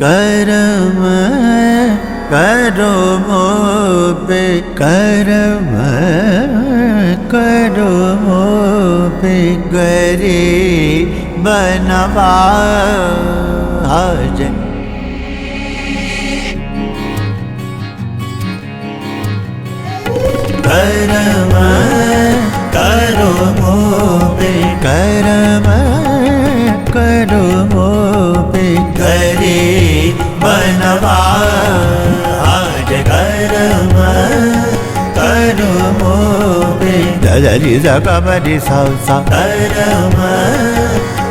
कर्म करो मोबे कर्म करो मोबे गरीब नवाज। कर्म करो मोबे कर्म करो मोबे गरीब नवाज। कर्म करो मोबे दरी जगबरी सा कर्म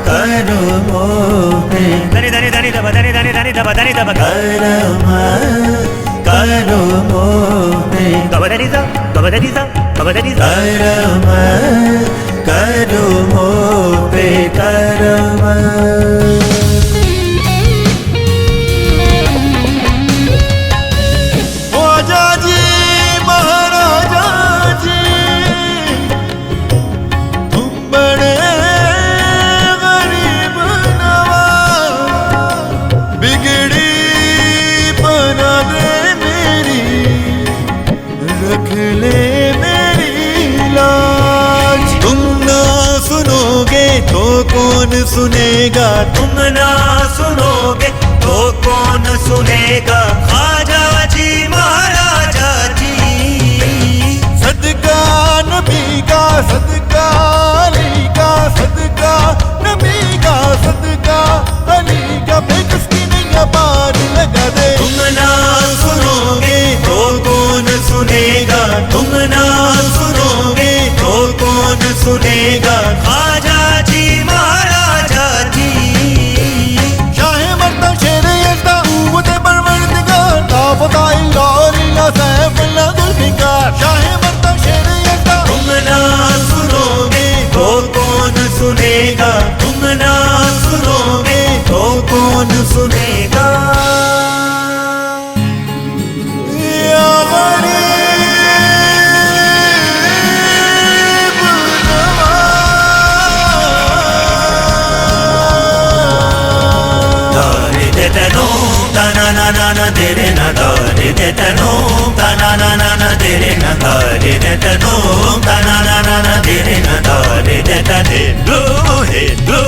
करो मोबे दरी दरी दरी दब दरी दरी दरी दब दरी दब कर्म करो मोबे दब दरी सा दब दरी सा दब दरी सा कर्म करो मोबे कर्म। तो कौन सुनेगा, तुम ना सुनोगे तो कौन सुनेगा। ख्वाजा जी महाराजा जी सदका नबी का सदका अली का सदका नबी का सदका अली का बेकस की नैया पार लगा दे। तुम ना सुनोगे तो कौन सुनेगा, तुम ना सुनोगे तो कौन सुनेगा। ख्वाजा जी महाराजा जी शाहे मर्दा शेरे यज़्दा उवते परवरदिगार ताफ़ताई गौरीला सैफ़िल्ला ज़ुल्फ़िकार। शाहे मर्दा शेरे यज़्दा तुम ना सुनोगे तो कौन सुनेगा, तुम ना सुनोगे तो कौन सुनेगा। na dere na dare de tano ta na dere na dare de tano ta na dere na dare de tane do he no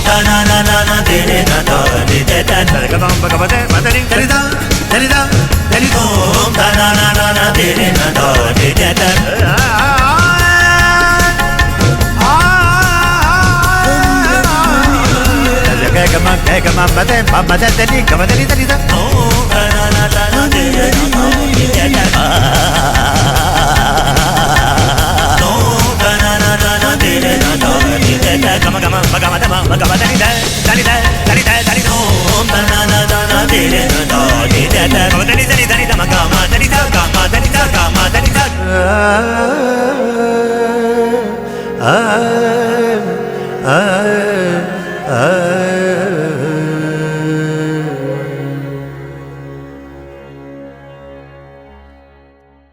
ta na dere na dare de tane ga bam ba ba de madari terida terida terida ta na dere na dare de tane Come on, come on, come on, come on, come on, come on, come on, come on,